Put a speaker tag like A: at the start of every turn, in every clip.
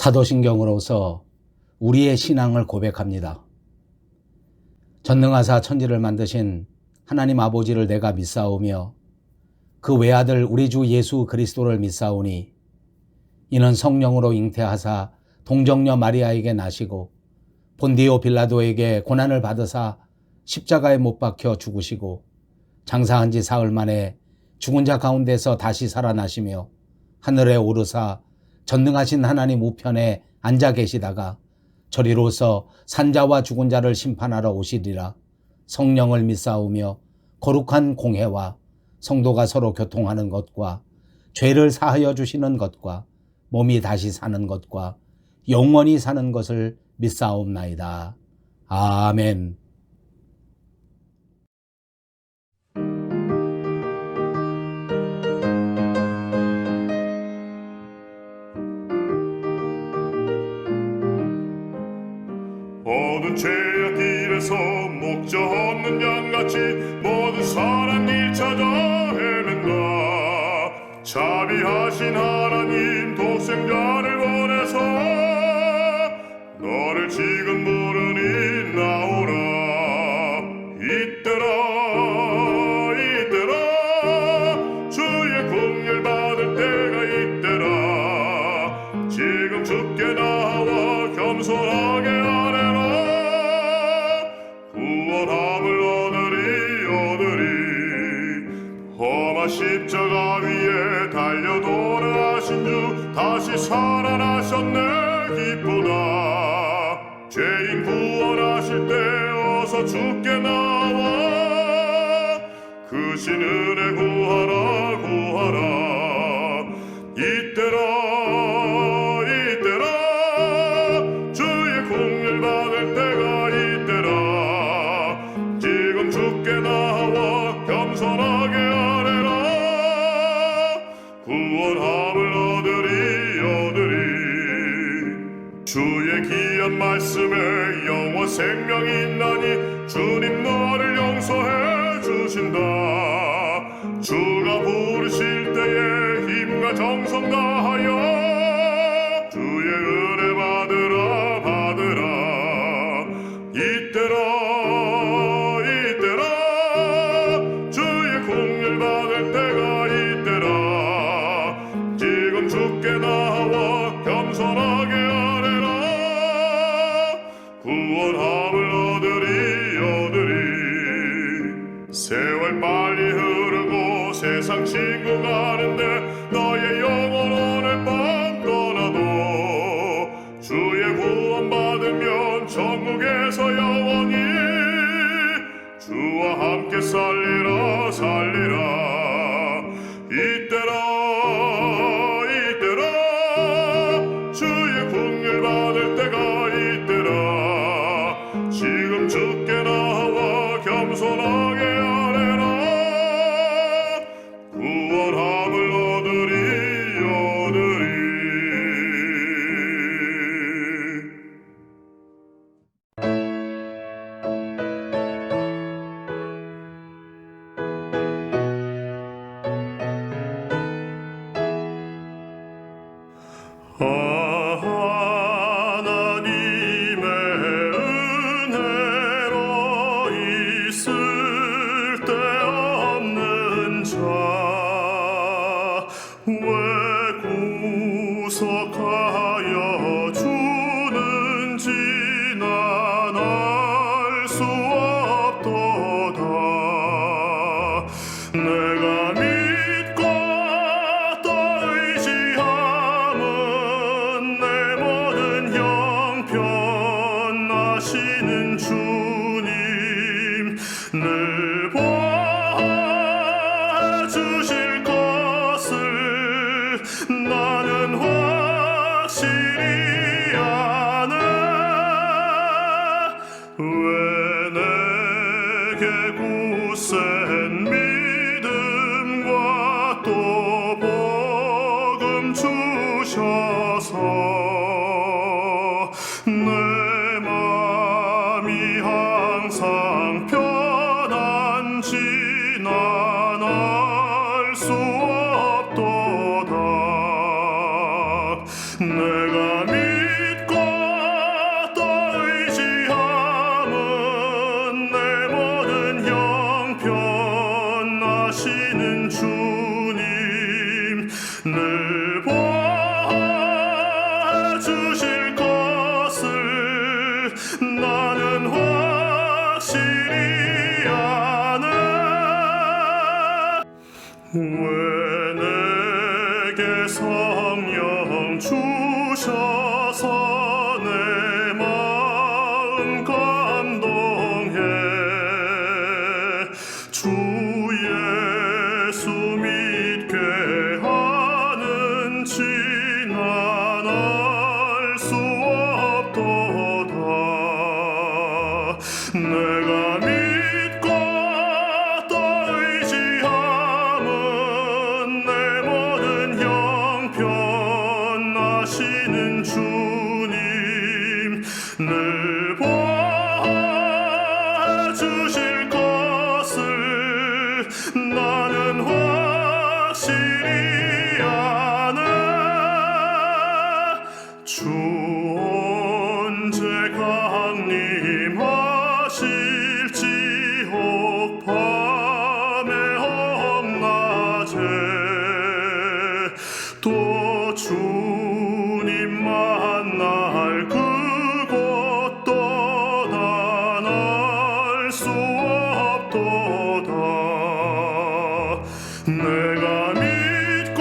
A: 사도신경으로서 우리의 신앙을 고백합니다. 전능하사 천지를 만드신 하나님 아버지를 내가 믿사오며 그 외아들 우리 주 예수 그리스도를 믿사오니 이는 성령으로 잉태하사 동정녀 마리아에게 나시고 본디오 빌라도에게 고난을 받으사 십자가에 못 박혀 죽으시고 장사한 지 사흘 만에 죽은 자 가운데서 다시 살아나시며 하늘에 오르사 전능하신 하나님 우편에 앉아 계시다가 저리로서 산자와 죽은 자를 심판하러 오시리라. 성령을 믿사오며 거룩한 공회와 성도가 서로 교통하는 것과 죄를 사하여 주시는 것과 몸이 다시 사는 것과 영원히 사는 것을 믿사옵나이다. 아멘.
B: 모든 죄악 길에서 목적 없는 양같이 모든 사람 길 찾아 헤맨다. 자비하신 하나님 독생자를 보내서 너를 지금 부르니 나오라. 이때라 주의 긍휼 받을 때가 이때라. 지금 주께 나와 겸손하게 아뢰라. 구원함을 얻으리. 험한 십자가 위에 달려 돌아가신 주 다시 살아나셨네. 기쁘다. 죄인 구원하실 때 어서 주께 나와 그 신 은혜 구하라. 이때라 주의 긍휼 받을 때가 이때라. 지금 주께 나와 겸손하게 아뢰라. 구원함을 얻으리. 주의 귀한 말씀에 영원 생명이 있나니 주님 너를 용서해 주신다. 주가 부르실 때에 힘과 정성 다하여 주의 은혜 받으라. 이때라 주의 긍휼 받을 때가 이때라. 지금 주께 나와 겸손하게 아뢰라. 구원함을 얻으리. 세월 빨리 흐르고 세상 친구 가는데 너의 영혼 오늘 밤 떠나도 주의 구원 받으면 천국에서 영원히 주와 함께 살리라. 이때라 주의 긍휼 받을 때가 이때라. 지금 주께 나와 겸손하게 아뢰라. 구원함을 얻으리. 하나님의 은혜로 있을 데 없는 자 왜 구속하여 주는지 난 알 수 없도다. 내가 믿고 또 의지함은 내 모든 형편하시는 주님 늘 보아주실 것을 나는 확실히 아네. 왜 내게 굳센 믿음과 또 복음 주셔서 내 맘이 항상 편한지 난 알 수 없도다. 내가 늘 보아주실 것을 나는 확실히 아네. 왜 내게 성령 주셔서 내 마음 감동해. 주 예수 믿게 하는지 난 알 수 없도다. 내가 믿고 또 의지함은 내 모든 형편 아시는 주님. 늘 보아주실 것을 나는 확실히 아네. 주 언제 강림하실지 혹 밤에 혹 낮에 또 주님 만날 그곳도 난 알 수 없도다. 내가 믿고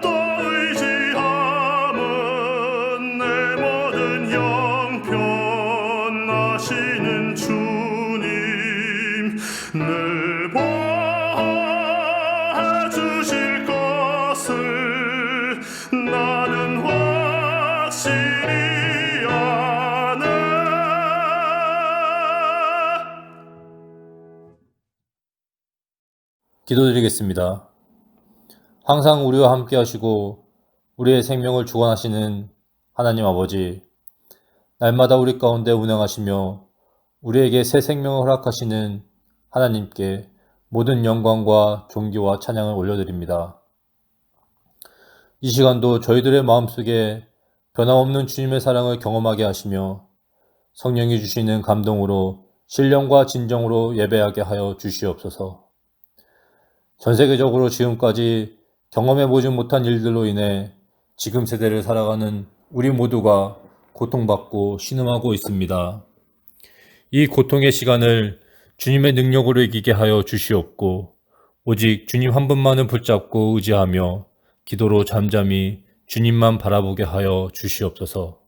B: 또 의지함은 내 모든 형편 아시는 주님. 늘 보아주실 것을 나는 확실히 아네.
C: 기도드리겠습니다. 항상 우리와 함께 하시고 우리의 생명을 주관하시는 하나님 아버지, 날마다 우리 가운데 운행하시며 우리에게 새 생명을 허락하시는 하나님께 모든 영광과 존귀와 찬양을 올려드립니다. 이 시간도 저희들의 마음속에 변함없는 주님의 사랑을 경험하게 하시며 성령이 주시는 감동으로 신령과 진정으로 예배하게 하여 주시옵소서. 전 세계적으로 지금까지 경험해보지 못한 일들로 인해 지금 세대를 살아가는 우리 모두가 고통받고 신음하고 있습니다. 이 고통의 시간을 주님의 능력으로 이기게 하여 주시옵고 오직 주님 한 분만을 붙잡고 의지하며 기도로 잠잠히 주님만 바라보게 하여 주시옵소서.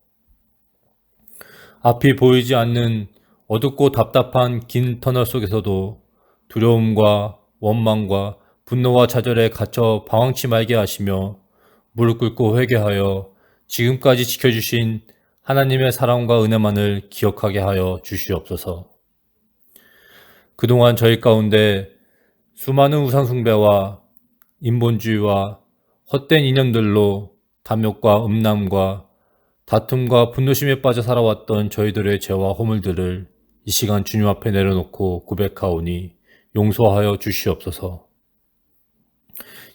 C: 앞이 보이지 않는 어둡고 답답한 긴 터널 속에서도 두려움과 원망과 분노와 좌절에 갇혀 방황치 말게 하시며 무릎 꿇고 회개하여 지금까지 지켜주신 하나님의 사랑과 은혜만을 기억하게 하여 주시옵소서. 그동안 저희 가운데 수많은 우상숭배와 인본주의와 헛된 이념들로 탐욕과 음란과 다툼과 분노심에 빠져 살아왔던 저희들의 죄와 허물들을 이 시간 주님 앞에 내려놓고 고백하오니 용서하여 주시옵소서.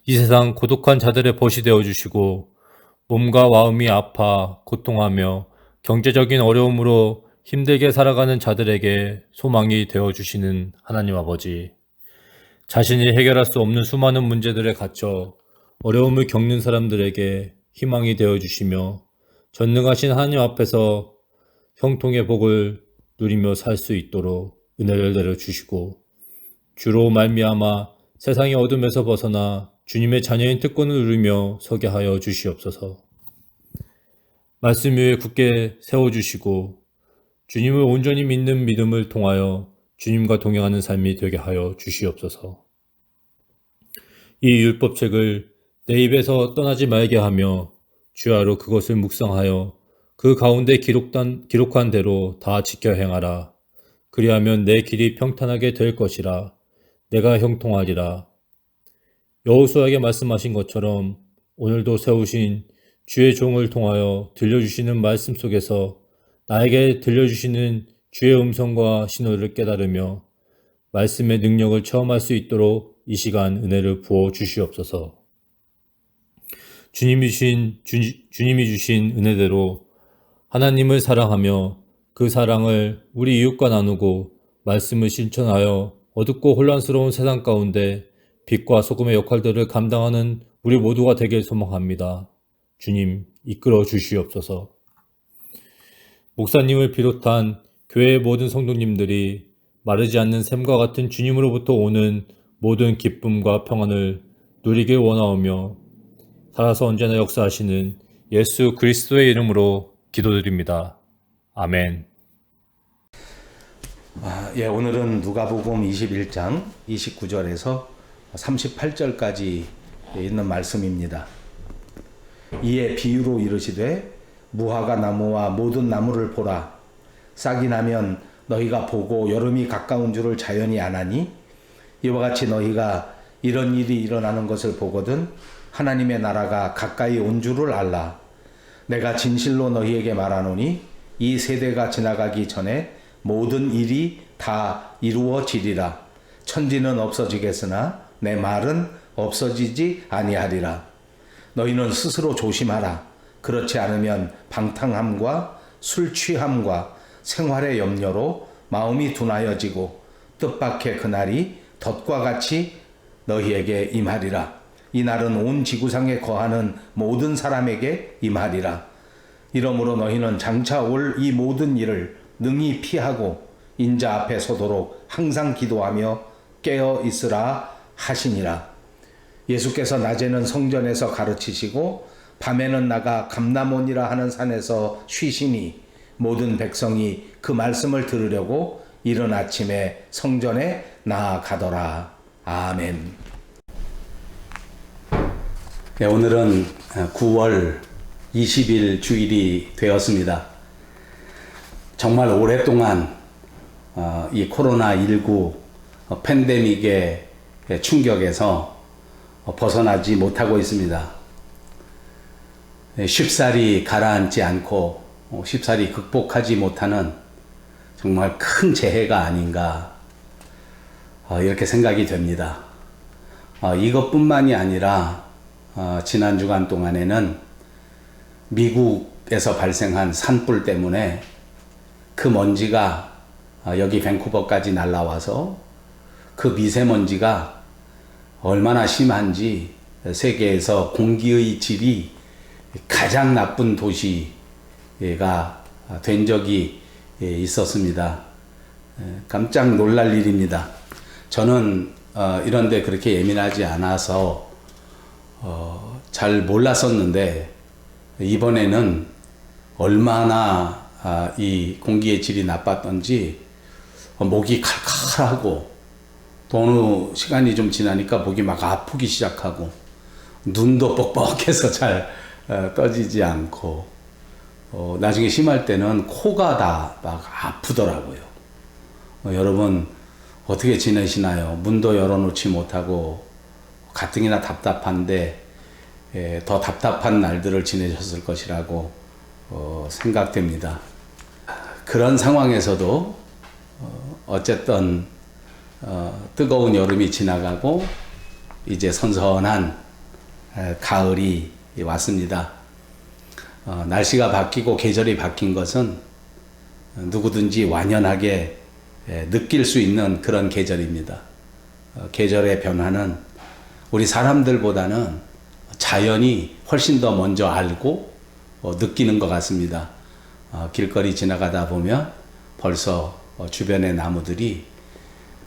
C: 이 세상 고독한 자들의 벗이 되어주시고 몸과 마음이 아파 고통하며 경제적인 어려움으로 힘들게 살아가는 자들에게 소망이 되어주시는 하나님 아버지, 자신이 해결할 수 없는 수많은 문제들에 갇혀 어려움을 겪는 사람들에게 희망이 되어주시며 전능하신 하나님 앞에서 형통의 복을 누리며 살 수 있도록 은혜를 내려주시고 주로 말미암아 세상의 어둠에서 벗어나 주님의 자녀인 특권을 누리며 서게 하여 주시옵소서. 말씀 위에 굳게 세워주시고 주님을 온전히 믿는 믿음을 통하여 주님과 동행하는 삶이 되게 하여 주시옵소서. 이 율법책을 내 입에서 떠나지 말게 하며 주야로 그것을 묵상하여 그 가운데 기록한 대로 다 지켜 행하라. 그리하면 내 길이 평탄하게 될 것이라. 내가 형통하리라. 여호수아에게 말씀하신 것처럼 오늘도 세우신 주의 종을 통하여 들려주시는 말씀 속에서 나에게 들려주시는 주의 음성과 신호를 깨달으며 말씀의 능력을 체험할 수 있도록 이 시간 은혜를 부어 주시옵소서. 주님이 주신 은혜대로 하나님을 사랑하며 그 사랑을 우리 이웃과 나누고 말씀을 실천하여 어둡고 혼란스러운 세상 가운데 빛과 소금의 역할들을 감당하는 우리 모두가 되길 소망합니다. 주님 이끌어 주시옵소서. 목사님을 비롯한 교회의 모든 성도님들이 마르지 않는 샘과 같은 주님으로부터 오는 모든 기쁨과 평안을 누리길 원하오며 살아서 언제나 역사하시는 예수 그리스도의 이름으로 기도드립니다. 아멘.
A: 오늘은 누가복음 21장 29절에서 38절까지 있는 말씀입니다. 이에 비유로 이르시되 무화과 나무와 모든 나무를 보라. 싹이 나면 너희가 보고 여름이 가까운 줄을 자연히 아나니 이와 같이 너희가 이런 일이 일어나는 것을 보거든 하나님의 나라가 가까이 온 줄을 알라. 내가 진실로 너희에게 말하노니 이 세대가 지나가기 전에 모든 일이 다 이루어지리라. 천지는 없어지겠으나 내 말은 없어지지 아니하리라. 너희는 스스로 조심하라. 그렇지 않으면 방탕함과 술 취함과 생활의 염려로 마음이 둔하여지고 뜻밖의 그날이 덫과 같이 너희에게 임하리라. 이 날은 온 지구상에 거하는 모든 사람에게 임하리라. 이러므로 너희는 장차 올 이 모든 일을 능히 피하고 인자 앞에 서도록 항상 기도하며 깨어 있으라 하시니라. 예수께서 낮에는 성전에서 가르치시고 밤에는 나가 감람원이라 하는 산에서 쉬시니 모든 백성이 그 말씀을 들으려고 이른 아침에 성전에 나아가더라. 아멘. 오늘은 9월 20일 주일이 되었습니다. 정말 오랫동안 이 코로나19 팬데믹의 충격에서 벗어나지 못하고 있습니다. 쉽사리 가라앉지 않고 쉽사리 극복하지 못하는 정말 큰 재해가 아닌가 이렇게 생각이 됩니다. 이것뿐만이 아니라 지난 주간 동안에는 미국에서 발생한 산불 때문에 그 먼지가 여기 밴쿠버까지 날라와서 그 미세먼지가 얼마나 심한지 세계에서 공기의 질이 가장 나쁜 도시가 된 적이 있었습니다. 깜짝 놀랄 일입니다. 저는 이런데 그렇게 예민하지 않아서 잘 몰랐었는데 이번에는 얼마나 이 공기의 질이 나빴던지 목이 칼칼하고 또 어느 시간이 좀 지나니까 목이 막 아프기 시작하고 눈도 뻑뻑해서 잘 떠지지 않고 나중에 심할 때는 코가 다 막 아프더라고요. 여러분 어떻게 지내시나요? 문도 열어놓지 못하고 가뜩이나 답답한데 더 답답한 날들을 지내셨을 것이라고 생각됩니다. 그런 상황에서도 어쨌든 뜨거운 여름이 지나가고 이제 선선한 가을이 왔습니다. 날씨가 바뀌고 계절이 바뀐 것은 누구든지 완연하게 느낄 수 있는 그런 계절입니다. 계절의 변화는 우리 사람들보다는 자연이 훨씬 더 먼저 알고 느끼는 것 같습니다. 길거리 지나가다 보면 벌써 주변의 나무들이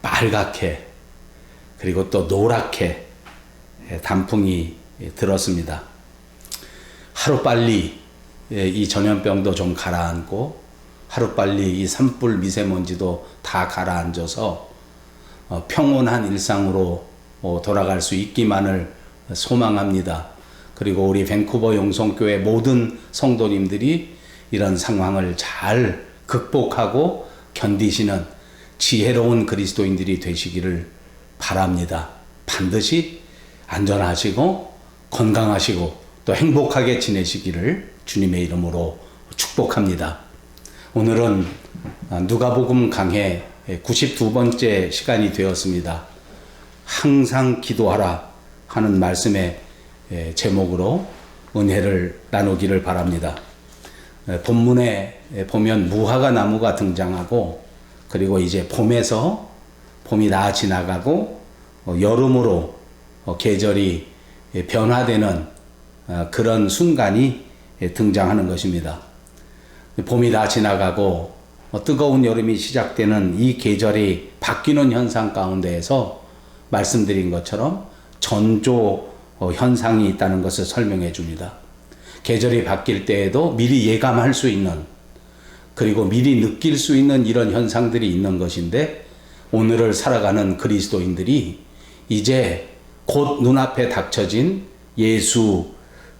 A: 빨갛게 그리고 또 노랗게 단풍이 들었습니다. 하루빨리 이 전염병도 좀 가라앉고 하루빨리 이 산불 미세먼지도 다 가라앉아서 평온한 일상으로 돌아갈 수 있기만을 소망합니다. 그리고 우리 밴쿠버 용성교회 모든 성도님들이 이런 상황을 잘 극복하고 견디시는 지혜로운 그리스도인들이 되시기를 바랍니다. 반드시 안전하시고 건강하시고 또 행복하게 지내시기를 주님의 이름으로 축복합니다. 오늘은 누가복음 강해 92번째 시간이 되었습니다. 항상 기도하라 하는 말씀의 제목으로 은혜를 나누기를 바랍니다. 본문에 보면 무화과 나무가 등장하고 그리고 이제 봄이 다 지나가고 여름으로 계절이 변화되는 그런 순간이 등장하는 것입니다. 봄이 다 지나가고 뜨거운 여름이 시작되는 이 계절이 바뀌는 현상 가운데에서 말씀드린 것처럼 전조 현상이 있다는 것을 설명해 줍니다. 계절이 바뀔 때에도 미리 예감할 수 있는, 그리고 미리 느낄 수 있는 이런 현상들이 있는 것인데, 오늘을 살아가는 그리스도인들이 이제 곧 눈앞에 닥쳐진 예수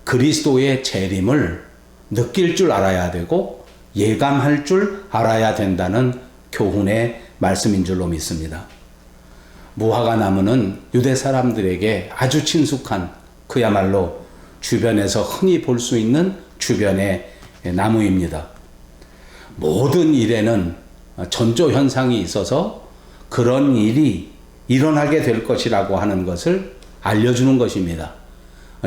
A: 그리스도의 재림을 느낄 줄 알아야 되고 예감할 줄 알아야 된다는 교훈의 말씀인 줄로 믿습니다. 무화과 나무는 유대 사람들에게 아주 친숙한, 그야말로 주변에서 흔히 볼 수 있는 주변의 나무입니다. 모든 일에는 전조 현상이 있어서 그런 일이 일어나게 될 것이라고 하는 것을 알려주는 것입니다.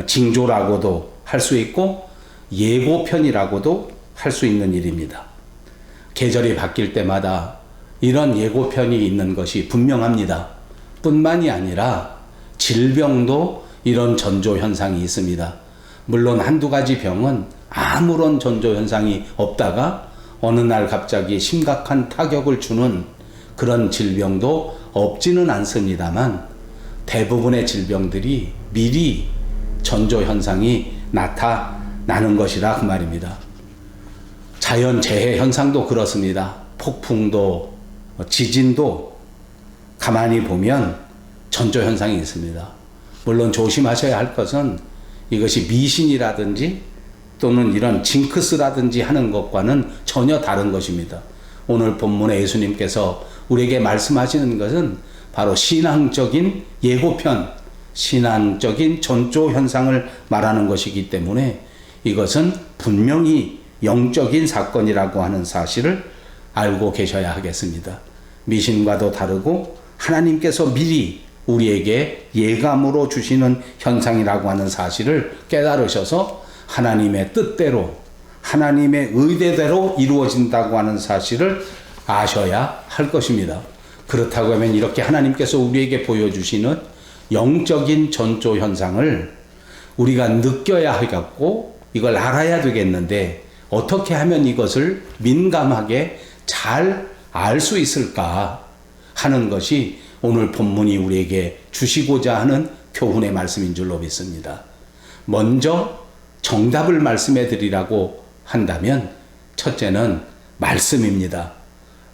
A: 징조라고도 할 수 있고 예고편이라고도 할 수 있는 일입니다. 계절이 바뀔 때마다 이런 예고편이 있는 것이 분명합니다. 뿐만이 아니라 질병도 이런 전조 현상이 있습니다. 물론 한두 가지 병은 아무런 전조 현상이 없다가 어느 날 갑자기 심각한 타격을 주는 그런 질병도 없지는 않습니다만, 대부분의 질병들이 미리 전조 현상이 나타나는 것이라 그 말입니다. 자연재해 현상도 그렇습니다. 폭풍도 지진도 가만히 보면 전조 현상이 있습니다. 물론 조심하셔야 할 것은 이것이 미신이라든지 또는 이런 징크스라든지 하는 것과는 전혀 다른 것입니다. 오늘 본문에 예수님께서 우리에게 말씀하시는 것은 바로 신앙적인 예고편, 신앙적인 전조 현상을 말하는 것이기 때문에 이것은 분명히 영적인 사건이라고 하는 사실을 알고 계셔야 하겠습니다. 미신과도 다르고 하나님께서 미리 우리에게 예감으로 주시는 현상이라고 하는 사실을 깨달으셔서 하나님의 뜻대로, 하나님의 의대대로 이루어진다고 하는 사실을 아셔야 할 것입니다. 그렇다고 하면 이렇게 하나님께서 우리에게 보여주시는 영적인 전조 현상을 우리가 느껴야 하겠고 이걸 알아야 되겠는데, 어떻게 하면 이것을 민감하게 잘 알 수 있을까 하는 것이 오늘 본문이 우리에게 주시고자 하는 교훈의 말씀인 줄로 믿습니다. 먼저 정답을 말씀해 드리라고 한다면 첫째는 말씀입니다.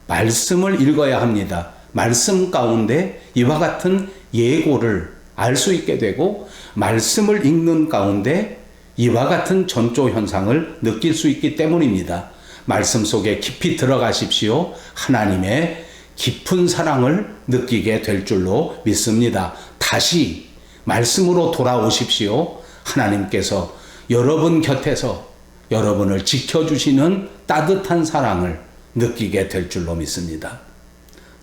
A: 말씀을 읽어야 합니다. 말씀 가운데 이와 같은 예고를 알 수 있게 되고, 말씀을 읽는 가운데 이와 같은 전조 현상을 느낄 수 있기 때문입니다. 말씀 속에 깊이 들어가십시오. 하나님의 깊은 사랑을 느끼게 될 줄로 믿습니다. 다시 말씀으로 돌아오십시오. 하나님께서 여러분 곁에서 여러분을 지켜주시는 따뜻한 사랑을 느끼게 될 줄로 믿습니다.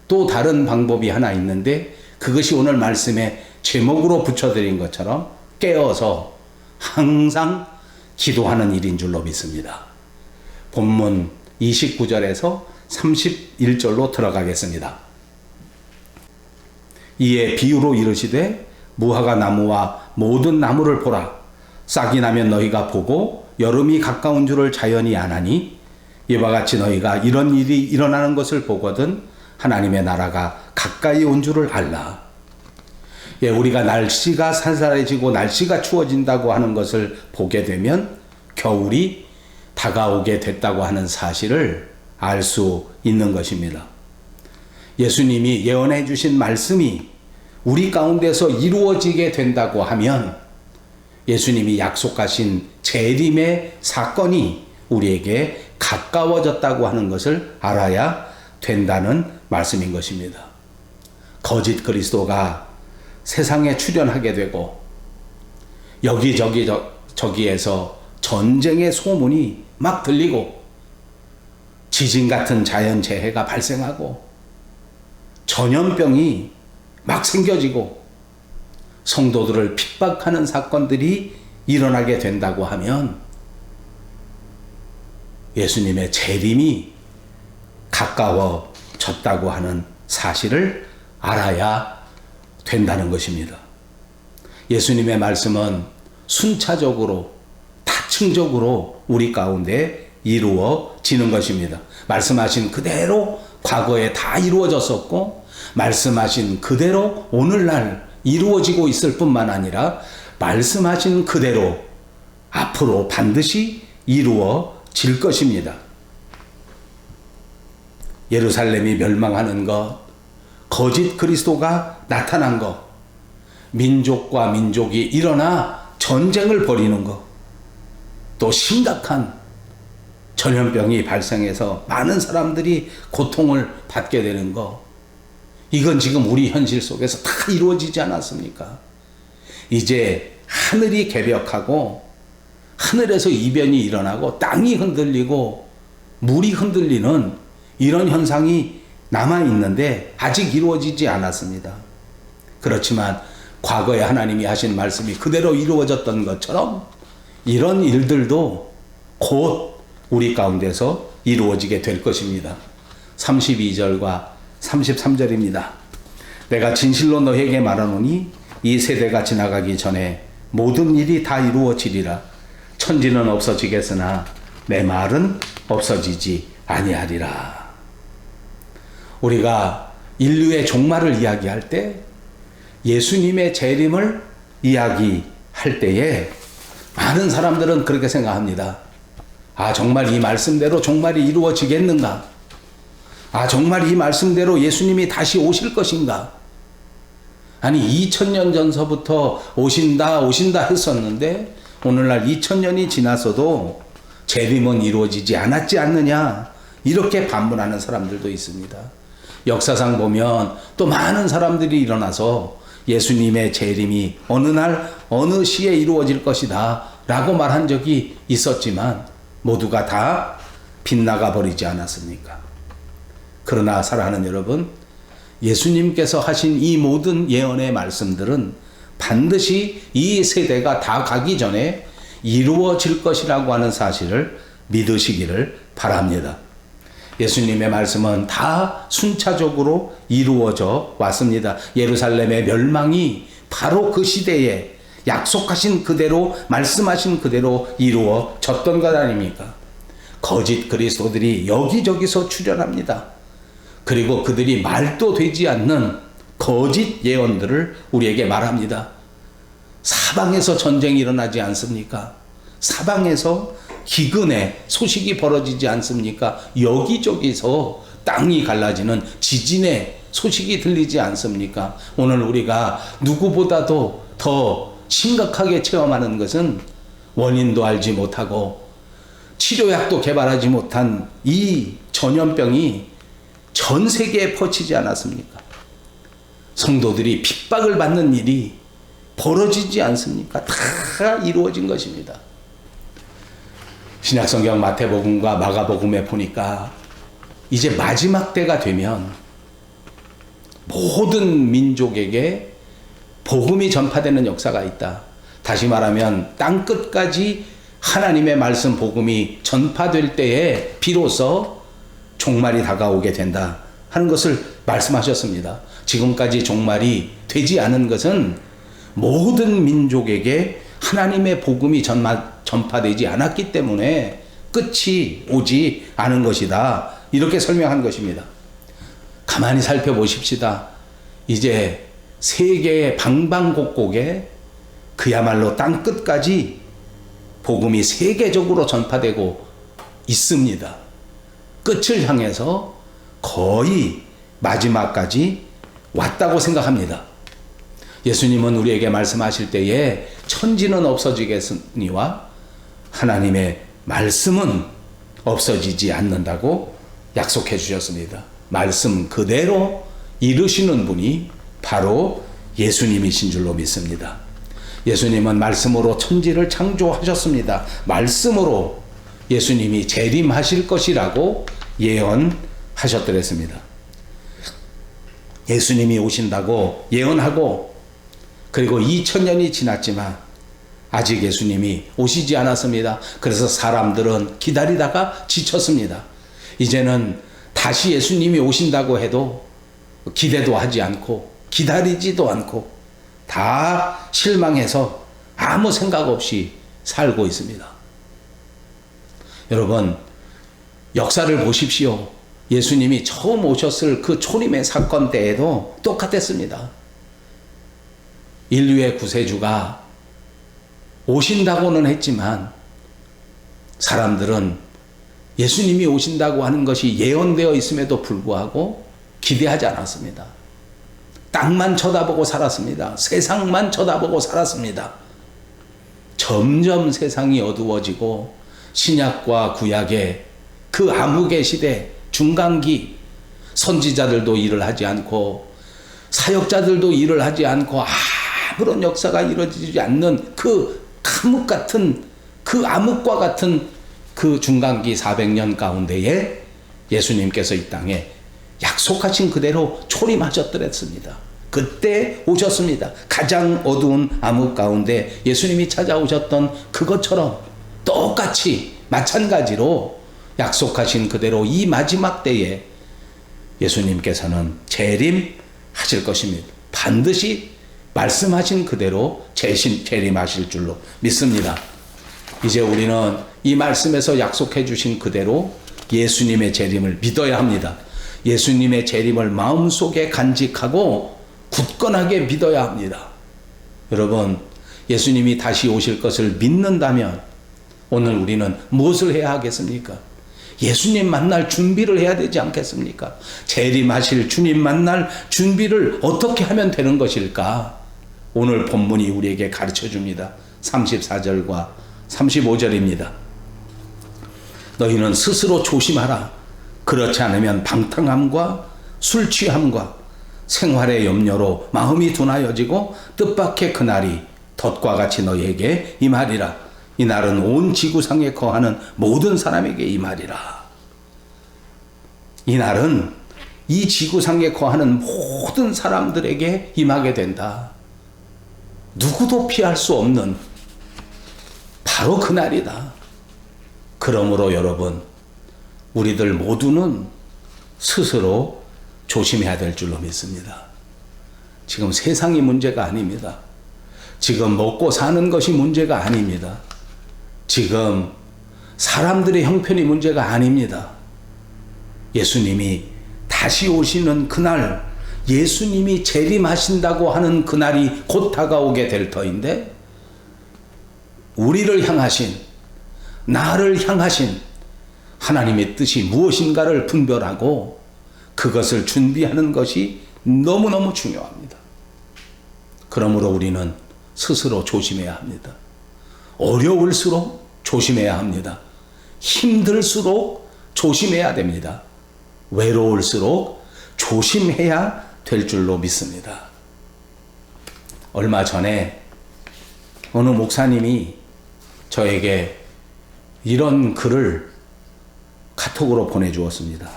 A: 또 다른 방법이 하나 있는데, 그것이 오늘 말씀에 제목으로 붙여드린 것처럼 깨어서 항상 기도하는 일인 줄로 믿습니다. 본문 29절에서 31절로 들어가겠습니다. 이에 비유로 이르시되 무화과 나무와 모든 나무를 보라. 싹이 나면 너희가 보고 여름이 가까운 줄을 자연히 아나니, 이와 같이 너희가 이런 일이 일어나는 것을 보거든 하나님의 나라가 가까이 온 줄을 알라. 예, 우리가 날씨가 살살해지고 날씨가 추워진다고 하는 것을 보게 되면 겨울이 다가오게 됐다고 하는 사실을 알 수 있는 것입니다. 예수님이 예언해 주신 말씀이 우리 가운데서 이루어지게 된다고 하면 예수님이 약속하신 재림의 사건이 우리에게 가까워졌다고 하는 것을 알아야 된다는 말씀인 것입니다. 거짓 그리스도가 세상에 출현하게 되고 여기저기에서 전쟁의 소문이 막 들리고 지진 같은 자연재해가 발생하고 전염병이 막 생겨지고 성도들을 핍박하는 사건들이 일어나게 된다고 하면 예수님의 재림이 가까워졌다고 하는 사실을 알아야 된다는 것입니다. 예수님의 말씀은 순차적으로 다층적으로 우리 가운데 이루어지는 것입니다. 말씀하신 그대로 과거에 다 이루어졌었고 말씀하신 그대로 오늘날 이루어지고 있을 뿐만 아니라 말씀하신 그대로 앞으로 반드시 이루어질 것입니다. 예루살렘이 멸망하는 것, 거짓 그리스도가 나타난 것, 민족과 민족이 일어나 전쟁을 벌이는 것, 또 심각한 전염병이 발생해서 많은 사람들이 고통을 받게 되는 것, 이건 지금 우리 현실 속에서 다 이루어지지 않았습니까? 이제 하늘이 개벽하고 하늘에서 이변이 일어나고 땅이 흔들리고 물이 흔들리는 이런 현상이 남아있는데 아직 이루어지지 않았습니다. 그렇지만 과거에 하나님이 하신 말씀이 그대로 이루어졌던 것처럼 이런 일들도 곧 우리 가운데서 이루어지게 될 것입니다. 32절과 33절입니다. 내가 진실로 너에게 말하노니 이 세대가 지나가기 전에 모든 일이 다 이루어지리라. 천지는 없어지겠으나 내 말은 없어지지 아니하리라. 우리가 인류의 종말을 이야기할 때 예수님의 재림을 이야기할 때에 많은 사람들은 그렇게 생각합니다. 아, 정말 이 말씀대로 종말이 이루어지겠는가? 아, 정말 이 말씀대로 예수님이 다시 오실 것인가? 아니 2000년 전서부터 오신다 했었는데 오늘날 2000년이 지났어도 재림은 이루어지지 않았지 않느냐, 이렇게 반문하는 사람들도 있습니다. 역사상 보면 또 많은 사람들이 일어나서 예수님의 재림이 어느 날 어느 시에 이루어질 것이다 라고 말한 적이 있었지만 모두가 다 빗나가 버리지 않았습니까? 그러나 사랑하는 여러분, 예수님께서 하신 이 모든 예언의 말씀들은 반드시 이 세대가 다 가기 전에 이루어질 것이라고 하는 사실을 믿으시기를 바랍니다. 예수님의 말씀은 다 순차적으로 이루어져 왔습니다. 예루살렘의 멸망이 바로 그 시대에 약속하신 그대로 말씀하신 그대로 이루어졌던 것 아닙니까? 거짓 그리스도들이 여기저기서 출현합니다. 그리고 그들이 말도 되지 않는 거짓 예언들을 우리에게 말합니다. 사방에서 전쟁이 일어나지 않습니까? 사방에서 기근의 소식이 벌어지지 않습니까? 여기저기서 땅이 갈라지는 지진의 소식이 들리지 않습니까? 오늘 우리가 누구보다도 더 심각하게 체험하는 것은 원인도 알지 못하고 치료약도 개발하지 못한 이 전염병이 전 세계에 퍼지지 않았습니까? 성도들이 핍박을 받는 일이 벌어지지 않습니까? 다 이루어진 것입니다. 신약성경 마태복음과 마가복음에 보니까 이제 마지막 때가 되면 모든 민족에게 복음이 전파되는 역사가 있다. 다시 말하면 땅끝까지 하나님의 말씀 복음이 전파될 때에 비로소 종말이 다가오게 된다 하는 것을 말씀하셨습니다. 지금까지 종말이 되지 않은 것은 모든 민족에게 하나님의 복음이 전파되지 않았기 때문에 끝이 오지 않은 것이다, 이렇게 설명한 것입니다. 가만히 살펴보십시다. 이제 세계의 방방곡곡에 그야말로 땅끝까지 복음이 세계적으로 전파되고 있습니다. 끝을 향해서 거의 마지막까지 왔다고 생각합니다. 예수님은 우리에게 말씀하실 때에 천지는 없어지겠으니와 하나님의 말씀은 없어지지 않는다고 약속해 주셨습니다. 말씀 그대로 이루시는 분이 바로 예수님이신 줄로 믿습니다. 예수님은 말씀으로 천지를 창조하셨습니다. 말씀으로 예수님이 재림하실 것이라고 예언하셨더랬습니다. 예수님이 오신다고 예언하고 그리고 2000년이 지났지만 아직 예수님이 오시지 않았습니다. 그래서 사람들은 기다리다가 지쳤습니다. 이제는 다시 예수님이 오신다고 해도 기대도 하지 않고 기다리지도 않고 다 실망해서 아무 생각 없이 살고 있습니다. 여러분, 역사를 보십시오. 예수님이 처음 오셨을 그 초림의 사건 때에도 똑같았습니다. 인류의 구세주가 오신다고는 했지만 사람들은 예수님이 오신다고 하는 것이 예언되어 있음에도 불구하고 기대하지 않았습니다. 땅만 쳐다보고 살았습니다. 세상만 쳐다보고 살았습니다. 점점 세상이 어두워지고 신약과 구약의 그 암흑의 시대, 중간기, 선지자들도 일을 하지 않고 사역자들도 일을 하지 않고 아무런 역사가 이루어지지 않는 그 암흑과 같은 그 중간기 400년 가운데에 예수님께서 이 땅에 약속하신 그대로 초림하셨더랬습니다. 그때 오셨습니다. 가장 어두운 암흑 가운데 예수님이 찾아오셨던 그것처럼 똑같이 마찬가지로 약속하신 그대로 이 마지막 때에 예수님께서는 재림하실 것입니다. 반드시 말씀하신 그대로 재림하실 줄로 믿습니다. 이제 우리는 이 말씀에서 약속해 주신 그대로 예수님의 재림을 믿어야 합니다. 예수님의 재림을 마음속에 간직하고 굳건하게 믿어야 합니다. 여러분, 예수님이 다시 오실 것을 믿는다면 오늘 우리는 무엇을 해야 하겠습니까? 예수님 만날 준비를 해야 되지 않겠습니까? 재림하실 주님 만날 준비를 어떻게 하면 되는 것일까? 오늘 본문이 우리에게 가르쳐 줍니다. 34절과 35절입니다. 너희는 스스로 조심하라. 그렇지 않으면 방탕함과 술 취함과 생활의 염려로 마음이 둔하여지고 뜻밖의 그날이 덫과 같이 너희에게 임하리라. 이 날은 온 지구상에 거하는 모든 사람에게 임하리라. 이 날은 이 지구상에 거하는 모든 사람들에게 임하게 된다. 누구도 피할 수 없는 바로 그날이다. 그러므로 여러분, 우리들 모두는 스스로 조심해야 될 줄로 믿습니다. 지금 세상이 문제가 아닙니다. 지금 먹고 사는 것이 문제가 아닙니다. 지금 사람들의 형편이 문제가 아닙니다. 예수님이 다시 오시는 그날, 예수님이 재림하신다고 하는 그날이 곧 다가오게 될 터인데, 우리를 향하신, 나를 향하신 하나님의 뜻이 무엇인가를 분별하고 그것을 준비하는 것이 너무너무 중요합니다. 그러므로 우리는 스스로 조심해야 합니다. 어려울수록 조심해야 합니다. 힘들수록 조심해야 됩니다. 외로울수록 조심해야 될 줄로 믿습니다. 얼마 전에 어느 목사님이 저에게 이런 글을 카톡으로 보내주었습니다.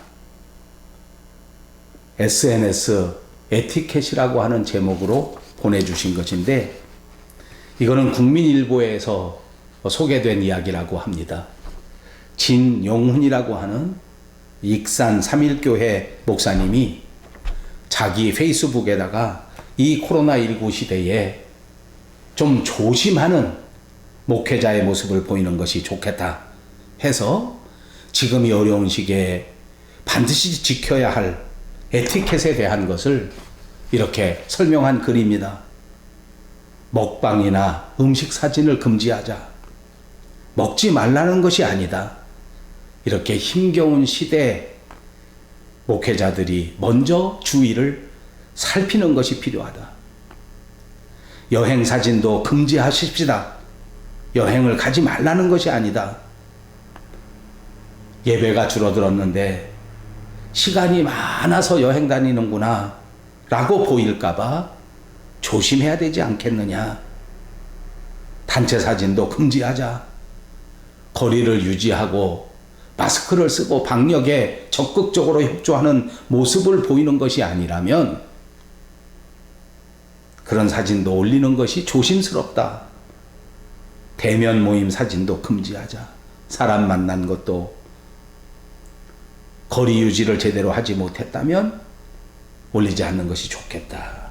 A: SNS 에티켓이라고 하는 제목으로 보내주신 것인데, 이거는 국민일보에서 소개된 이야기라고 합니다. 진용훈이라고 하는 익산 삼일교회 목사님이 자기 페이스북에다가 이 코로나19 시대에 좀 조심하는 목회자의 모습을 보이는 것이 좋겠다 해서 지금 이 어려운 시기에 반드시 지켜야 할 에티켓에 대한 것을 이렇게 설명한 글입니다. 먹방이나 음식 사진을 금지하자. 먹지 말라는 것이 아니다. 이렇게 힘겨운 시대 목회자들이 먼저 주의를 살피는 것이 필요하다. 여행 사진도 금지하십시다. 여행을 가지 말라는 것이 아니다. 예배가 줄어들었는데 시간이 많아서 여행 다니는구나 라고 보일까봐 조심해야 되지 않겠느냐. 단체 사진도 금지하자. 거리를 유지하고 마스크를 쓰고 방역에 적극적으로 협조하는 모습을 보이는 것이 아니라면 그런 사진도 올리는 것이 조심스럽다. 대면 모임 사진도 금지하자. 사람 만난 것도 거리 유지를 제대로 하지 못했다면 올리지 않는 것이 좋겠다.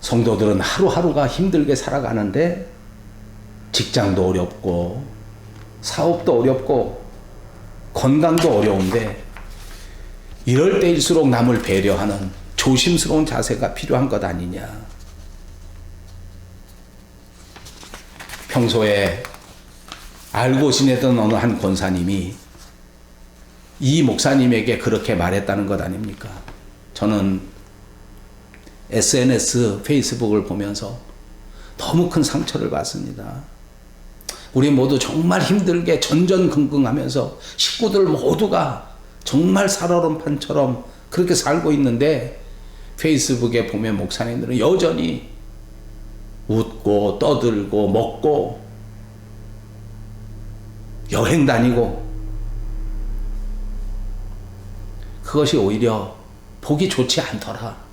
A: 성도들은 하루하루가 힘들게 살아가는데 직장도 어렵고 사업도 어렵고 건강도 어려운데 이럴 때일수록 남을 배려하는 조심스러운 자세가 필요한 것 아니냐. 평소에 알고 지내던 어느 한 권사님이 이 목사님에게 그렇게 말했다는 것 아닙니까? 저는 SNS, 페이스북을 보면서 너무 큰 상처를 받습니다. 우리 모두 정말 힘들게 전전긍긍하면서 식구들 모두가 정말 살얼음판처럼 그렇게 살고 있는데 페이스북에 보면 목사님들은 여전히 웃고 떠들고 먹고 여행 다니고 그것이 오히려 보기 좋지 않더라.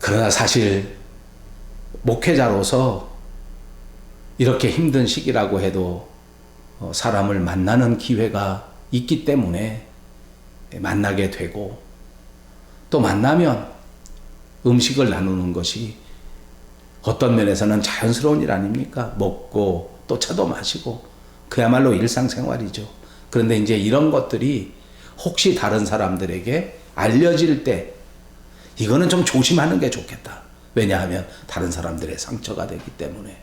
A: 그러나 사실 목회자로서 이렇게 힘든 시기라고 해도 사람을 만나는 기회가 있기 때문에 만나게 되고 또 만나면 음식을 나누는 것이 어떤 면에서는 자연스러운 일 아닙니까? 먹고 또 차도 마시고 그야말로 일상생활이죠. 그런데 이제 이런 것들이 혹시 다른 사람들에게 알려질 때 이거는 좀 조심하는 게 좋겠다. 왜냐하면 다른 사람들의 상처가 되기 때문에.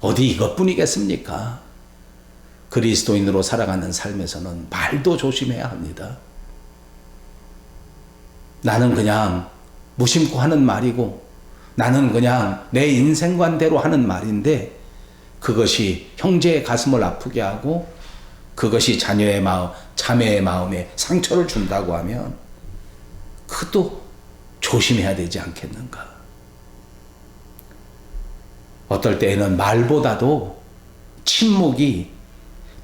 A: 어디 이것뿐이겠습니까? 그리스도인으로 살아가는 삶에서는 말도 조심해야 합니다. 나는 그냥 무심코 하는 말이고 나는 그냥 내 인생관대로 하는 말인데 그것이 형제의 가슴을 아프게 하고 그것이 자녀의 마음, 자매의 마음에 상처를 준다고 하면 그것도 조심해야 되지 않겠는가? 어떨 때에는 말보다도 침묵이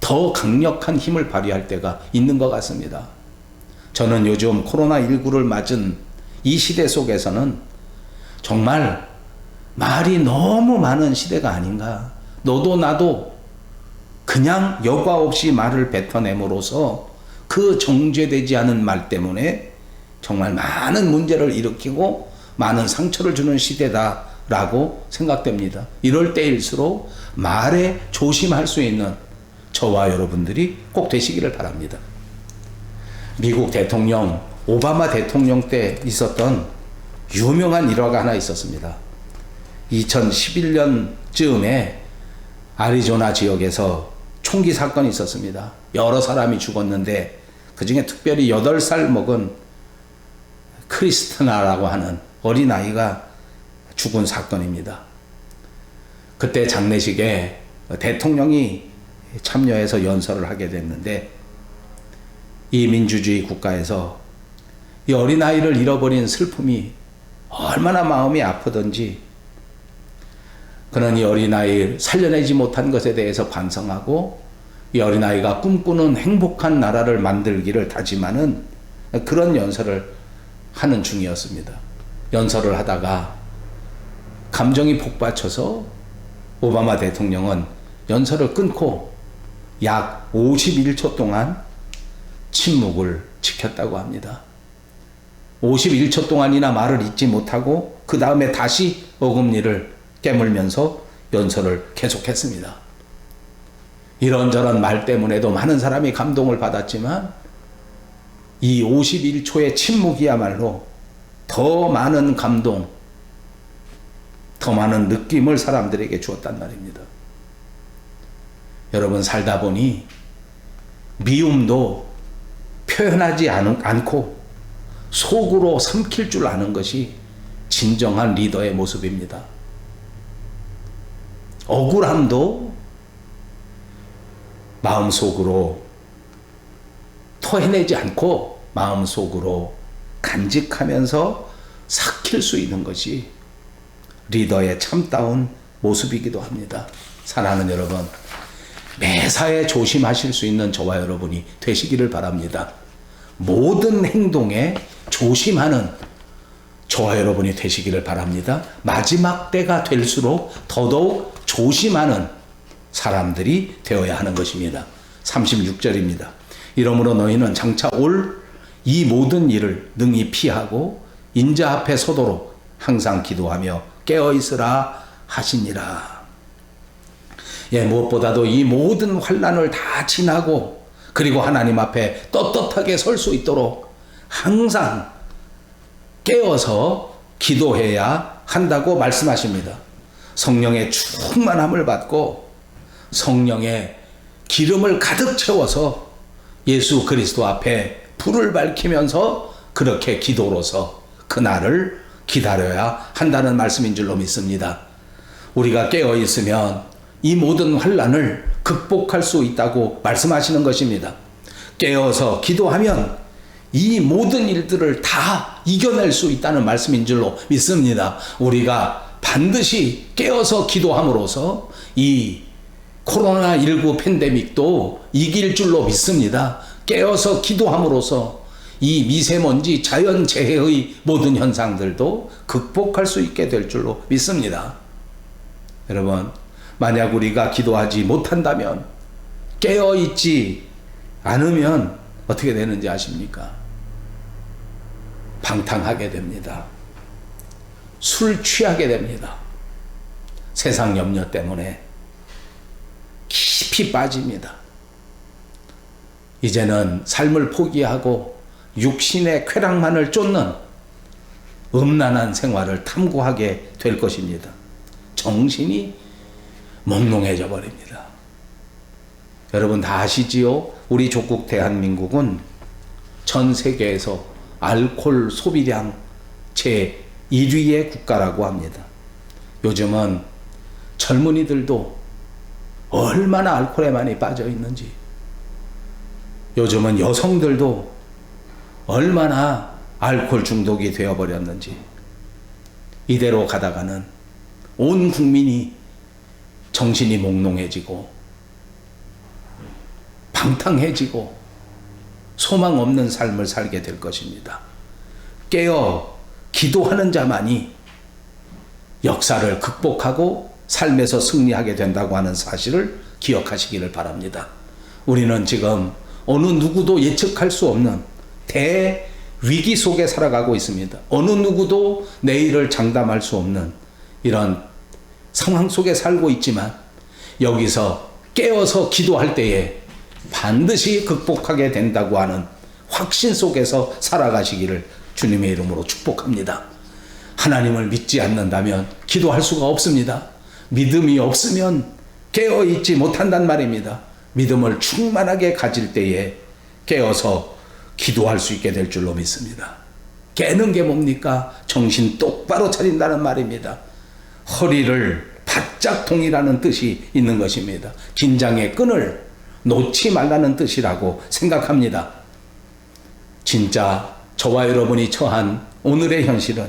A: 더 강력한 힘을 발휘할 때가 있는 것 같습니다. 저는 요즘 코로나19를 맞은 이 시대 속에서는 정말 말이 너무 많은 시대가 아닌가. 너도 나도 그냥 여과 없이 말을 뱉어냄으로써 그 정죄되지 않은 말 때문에 정말 많은 문제를 일으키고 많은 상처를 주는 시대다라고 생각됩니다. 이럴 때일수록 말에 조심할 수 있는 저와 여러분들이 꼭 되시기를 바랍니다. 미국 대통령 오바마 대통령 때 있었던 유명한 일화가 하나 있었습니다. 2011년쯤에 아리조나 지역에서 총기 사건이 있었습니다. 여러 사람이 죽었는데 그 중에 특별히 8살 먹은 크리스티나라고 하는 어린아이가 죽은 사건입니다. 그때 장례식에 대통령이 참여해서 연설을 하게 됐는데 이 민주주의 국가에서 이 어린아이를 잃어버린 슬픔이 얼마나 마음이 아프던지 그는 이 어린아이를 살려내지 못한 것에 대해서 반성하고 이 어린아이가 꿈꾸는 행복한 나라를 만들기를 다짐하는 그런 연설을 하는 중이었습니다. 연설을 하다가 감정이 폭받쳐서 오바마 대통령은 연설을 끊고 약 51초 동안 침묵을 지켰다고 합니다. 51초 동안이나 말을 잇지 못하고 그 다음에 다시 어금니를 깨물면서 연설을 계속했습니다. 이런저런 말 때문에도 많은 사람이 감동을 받았지만 이 51초의 침묵이야말로 더 많은 감동, 더 많은 느낌을 사람들에게 주었단 말입니다. 여러분 살다 보니 미움도 표현하지 않고 속으로 삼킬 줄 아는 것이 진정한 리더의 모습입니다. 억울함도 마음속으로 토해내지 않고 마음속으로 간직하면서 삭힐 수 있는 것이 리더의 참다운 모습이기도 합니다. 사랑하는 여러분, 매사에 조심하실 수 있는 저와 여러분이 되시기를 바랍니다. 모든 행동에 조심하는 저와 여러분이 되시기를 바랍니다. 마지막 때가 될수록 더더욱 조심하는 사람들이 되어야 하는 것입니다. 36절입니다. 이러므로 너희는 장차 올 이 모든 일을 능히 피하고 인자 앞에 서도록 항상 기도하며 깨어있으라 하시니라. 무엇보다도 이 모든 환난을 다 지나고 그리고 하나님 앞에 떳떳하게 설 수 있도록 항상 깨어서 기도해야 한다고 말씀하십니다. 성령의 충만함을 받고 성령의 기름을 가득 채워서 예수 그리스도 앞에 불을 밝히면서 그렇게 기도로서 그날을 기다려야 한다는 말씀인 줄로 믿습니다. 우리가 깨어 있으면 이 모든 환난을 극복할 수 있다고 말씀하시는 것입니다. 깨어서 기도하면 이 모든 일들을 다 이겨낼 수 있다는 말씀인 줄로 믿습니다. 우리가 반드시 깨어서 기도함으로써 이 코로나19 팬데믹도 이길 줄로 믿습니다. 깨어서 기도함으로써 이 미세먼지 자연재해의 모든 현상들도 극복할 수 있게 될 줄로 믿습니다. 여러분, 만약 우리가 기도하지 못한다면, 깨어있지 않으면 어떻게 되는지 아십니까? 방탕하게 됩니다. 술 취하게 됩니다. 세상 염려 때문에 깊이 빠집니다. 이제는 삶을 포기하고 육신의 쾌락만을 쫓는 음란한 생활을 탐구하게 될 것입니다. 정신이 몽롱해져 버립니다. 여러분 다 아시지요? 우리 조국 대한민국은 전 세계에서 알코올 소비량 제1위의 국가라고 합니다. 요즘은 젊은이들도 얼마나 알코올에 많이 빠져 있는지, 요즘은 여성들도 얼마나 알코올 중독이 되어버렸는지, 이대로 가다가는 온 국민이 정신이 몽롱해지고 방탕해지고 소망 없는 삶을 살게 될 것입니다. 깨어 기도하는 자만이 역사를 극복하고 삶에서 승리하게 된다고 하는 사실을 기억하시기를 바랍니다. 우리는 지금 어느 누구도 예측할 수 없는 대위기 속에 살아가고 있습니다. 어느 누구도 내일을 장담할 수 없는 이런 상황 속에 살고 있지만, 여기서 깨어서 기도할 때에 반드시 극복하게 된다고 하는 확신 속에서 살아가시기를 주님의 이름으로 축복합니다. 하나님을 믿지 않는다면 기도할 수가 없습니다. 믿음이 없으면 깨어있지 못한단 말입니다. 믿음을 충만하게 가질 때에 깨어서 기도할 수 있게 될 줄로 믿습니다. 깨는 게 뭡니까? 정신 똑바로 차린다는 말입니다. 허리를 바짝 동이라는 뜻이 있는 것입니다. 긴장의 끈을 놓지 말라는 뜻이라고 생각합니다. 진짜 저와 여러분이 처한 오늘의 현실은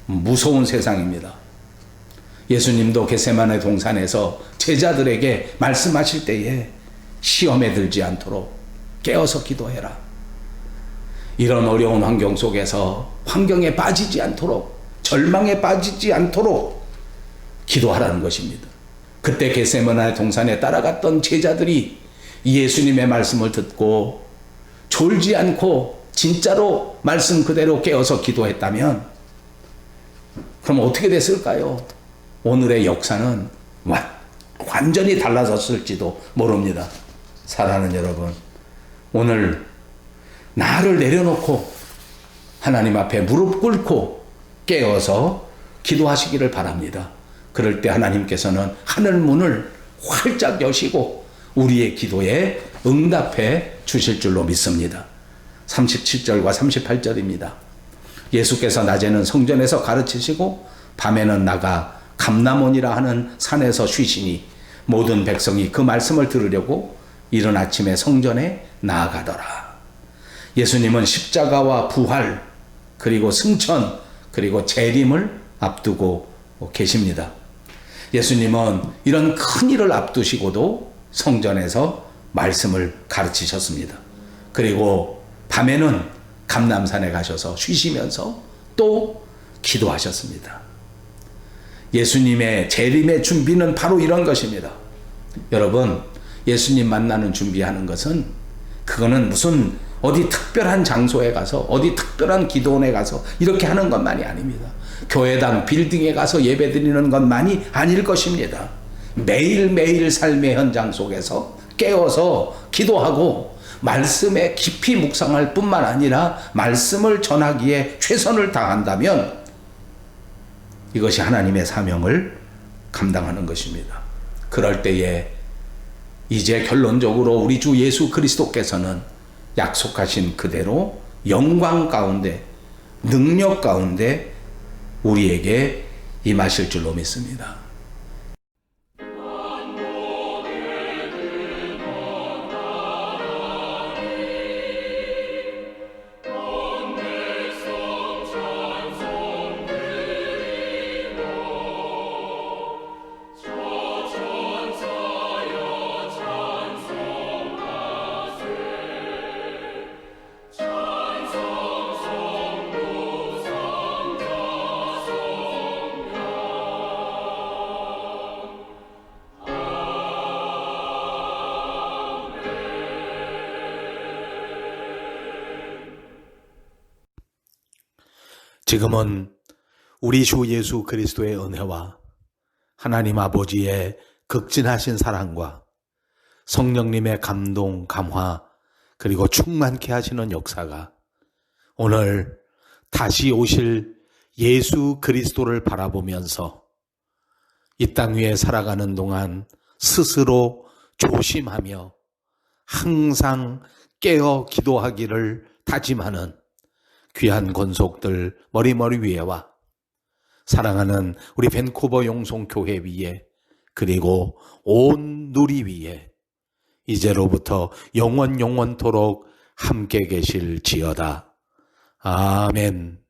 A: 무서운 세상입니다. 예수님도 겟세마네 동산에서 제자들에게 말씀하실 때에 시험에 들지 않도록 깨어서 기도해라. 이런 어려운 환경 속에서 환경에 빠지지 않도록, 절망에 빠지지 않도록 기도하라는 것입니다. 그때 겟세마네 동산에 따라갔던 제자들이 예수님의 말씀을 듣고 졸지 않고 진짜로 말씀 그대로 깨어서 기도했다면 그럼 어떻게 됐을까요? 오늘의 역사는 완전히 달라졌을지도 모릅니다. 사랑하는 여러분, 오늘 나를 내려놓고 하나님 앞에 무릎 꿇고 깨어서 기도하시기를 바랍니다. 그럴 때 하나님께서는 하늘 문을 활짝 여시고 우리의 기도에 응답해 주실 줄로 믿습니다. 37절과 38절입니다. 예수께서 낮에는 성전에서 가르치시고 밤에는 나가 감람원이라 하는 산에서 쉬시니 모든 백성이 그 말씀을 들으려고 이른 아침에 성전에 나아가더라. 예수님은 십자가와 부활, 그리고 승천, 그리고 재림을 앞두고 계십니다. 예수님은 이런 큰 일을 앞두시고도 성전에서 말씀을 가르치셨습니다. 그리고 밤에는 감람산에 가셔서 쉬시면서 또 기도하셨습니다. 예수님의 재림의 준비는 바로 이런 것입니다. 여러분, 예수님 만나는 준비하는 것은 그거는 무슨 어디 특별한 장소에 가서 어디 특별한 기도원에 가서 이렇게 하는 것만이 아닙니다. 교회당 빌딩에 가서 예배드리는 것만이 아닐 것입니다. 매일매일 삶의 현장 속에서 깨어서 기도하고 말씀에 깊이 묵상할 뿐만 아니라 말씀을 전하기에 최선을 다한다면 이것이 하나님의 사명을 감당하는 것입니다. 그럴 때에 이제 결론적으로 우리 주 예수 그리스도께서는 약속하신 그대로 영광 가운데 능력 가운데 우리에게 임하실 줄로 믿습니다. 지금은 우리 주 예수 그리스도의 은혜와 하나님 아버지의 극진하신 사랑과 성령님의 감동, 감화, 그리고 충만케 하시는 역사가 오늘 다시 오실 예수 그리스도를 바라보면서 이 땅 위에 살아가는 동안 스스로 조심하며 항상 깨어 기도하기를 다짐하는 귀한 권속들 머리머리 위에와 사랑하는 우리 밴쿠버 용송교회 위에 그리고 온 누리 위에 이제로부터 영원토록 함께 계실지어다. 아멘.